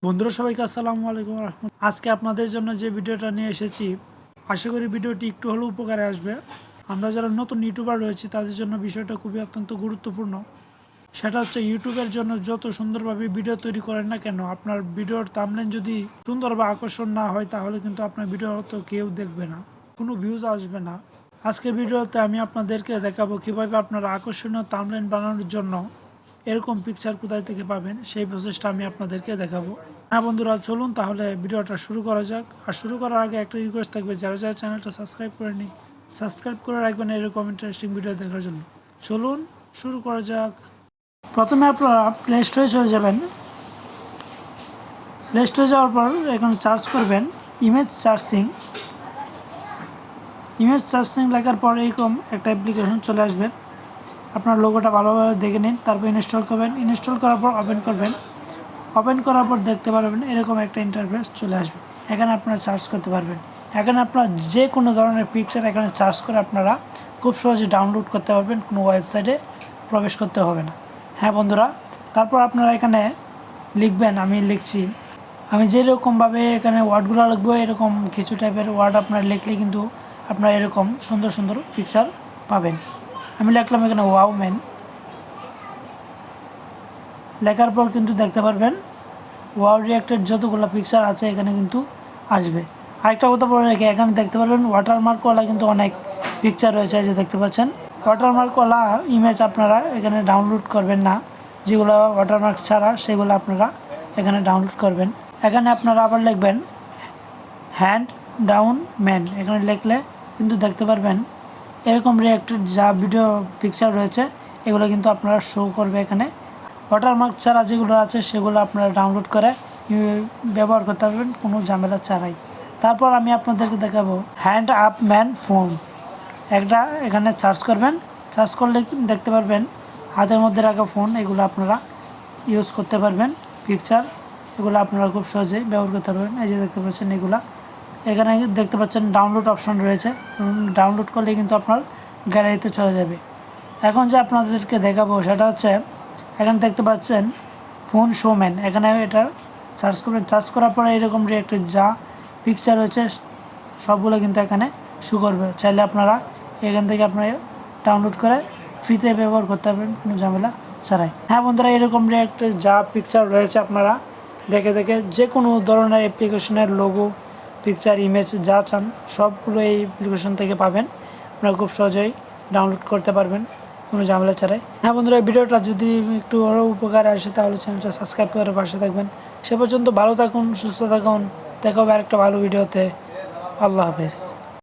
বন্ধুরা সবাইকে আসসালামু আলাইকুম রাহমাতুল্লাহ। আজকে আপনাদের জন্য যে ভিডিওটা নিয়ে এসেছি, আশা করি ভিডিওটি একটু হলেও উপকারে আসবে। আমরা যারা নতুন ইউটিউবার রয়েছি তাদের জন্য বিষয়টা খুবই অত্যন্ত গুরুত্বপূর্ণ। সেটা হচ্ছে ইউটিউবের জন্য যত সুন্দরভাবে ভিডিও তৈরি করেন না কেন, আপনার ভিডিওর থাম্বনেল যদি সুন্দর বা আকর্ষণ না হয় তাহলে কিন্তু আপনার ভিডিও তো কেউ দেখবে না, কোনো ভিউজ আসবে না। আজকের ভিডিওতে আমি আপনাদেরকে দেখাবো কিভাবে আপনারা আকর্ষণীয় থাম্বনেল বানানোর জন্য এরকম পিকচার কোথায় থেকে পাবেন, সেই প্রসেসটা আমি আপনাদেরকে দেখাবো। হ্যাঁ বন্ধুরা, চলুন তাহলে ভিডিওটা শুরু করা যাক। আর শুরু করার আগে একটা রিকোয়েস্ট থাকবে, যারা যারা চ্যানেলটা সাবস্ক্রাইব করেনি সাবস্ক্রাইব করে রাখবেন এরকম ইন্টারেস্টিং ভিডিও দেখার জন্য। চলুন শুরু করা যাক। প্রথমে আপনারা প্লে স্টোরে চলে যাবেন। প্লে স্টোরে যাওয়ার পর এখানে সার্চ করবেন ইমেজ সার্চিং। ইমেজ সার্চিং লেখার পর এরকম একটা অ্যাপ্লিকেশন চলে আসবে। আপনার লোগোটা ভালোভাবে দেখে নিন, তারপর ইনস্টল করবেন। ইনস্টল করার পর ওপেন করবেন। ওপেন করার পর দেখতে পারবেন এরকম একটা ইন্টারফেস চলে আসবে। এখানে আপনারা সার্চ করতে পারবেন। এখানে আপনারা যে কোনো ধরনের পিকচার এখানে সার্চ করে আপনারা খুব সহজে ডাউনলোড করতে পারবেন, কোনো ওয়েবসাইটে প্রবেশ করতে হবে না। হ্যাঁ বন্ধুরা, তারপর আপনারা এখানে লিখবেন, আমি লিখছি, আমি যেরকমভাবে এখানে ওয়ার্ডগুলো লিখবো এরকম কিছু টাইপের ওয়ার্ড আপনারা লিখলে কিন্তু আপনারা এরকম সুন্দর সুন্দর পিকচার পাবেন। আমি লিখলাম এখানে ওয়াও ম্যান। লেখার পর কিন্তু দেখতে পারবেন ওয়াও রিয়াক্টেড যতগুলো পিকচার আছে এখানে কিন্তু আসবে। আরেকটা কথা বলে রেখে, এখানে দেখতে পারবেন ওয়াটারমার্কওয়ালা কিন্তু অনেক পিকচার রয়েছে, যে দেখতে পাচ্ছেন। ওয়াটারমার্কওয়ালা ইমেজ আপনারা এখানে ডাউনলোড করবেন না, যেগুলো ওয়াটারমার্ক ছাড়া সেগুলো আপনারা এখানে ডাউনলোড করবেন। এখানে আপনারা আবার লিখবেন হ্যান্ড ডাউন ম্যান। এখানে লিখলে কিন্তু দেখতে পারবেন এরকম রিয়াক্টেড যা ভিডিও পিকচার রয়েছে এগুলো কিন্তু আপনারা শো করবে এখানে। ওয়াটারমার্ক ছাড়া যেগুলো আছে সেগুলো আপনারা ডাউনলোড করে ব্যবহার করতে পারবেন কোনো ঝামেলা ছাড়াই। তারপর আমি আপনাদেরকে দেখাবো হ্যান্ড আপ ম্যান ফোন। একটা এখানে সার্চ করবেন। সার্চ করলে দেখতে পারবেন হাতের মধ্যে রাখা ফোন, এগুলো আপনারা ইউজ করতে পারবেন। পিকচার এগুলো আপনারা খুব সহজেই ব্যবহার করতে পারবেন। এই যে দেখতে পাচ্ছেন এগুলা, এখানে দেখতে পাচ্ছেন ডাউনলোড অপশন রয়েছে। ডাউনলোড করলে কিন্তু আপনার গ্যালারিতে চলে যাবে। এখন যে আপনাদেরকে দেখাবো সেটা হচ্ছে, এখানে দেখতে পাচ্ছেন ফোন শোম্যান। এখানে এটা সার্চ করবেন। সার্চ করার পরে এরকম রিয়াক্টেড যা পিকচার রয়েছে সবগুলো কিন্তু এখানে শো করবে। চাইলে আপনারা এখান থেকে আপনারা ডাউনলোড করে ফ্রিতে ব্যবহার করতে পারবেন কোনো ঝামেলা ছাড়াই। হ্যাঁ বন্ধুরা, এরকম রিয়াক্টেড যা পিকচার রয়েছে আপনারা দেখে দেখে যে কোনো ধরনের অ্যাপ্লিকেশনের লোগো, পিকচার, ইমেজ যা চান সবগুলো এই অ্যাপ্লিকেশন থেকে পাবেন। আপনারা খুব সহজেই ডাউনলোড করতে পারবেন কোনো ঝামেলা ছাড়াই। হ্যাঁ বন্ধুরা, এই ভিডিওটা যদি একটু আরও উপকারে আসে তাহলে চ্যানেলটা সাবস্ক্রাইব করে পাশে থাকবেন। সে পর্যন্ত ভালো থাকুন, সুস্থ থাকুন। দেখা হবে আরেকটা ভালো ভিডিওতে। আল্লাহ হাফেজ।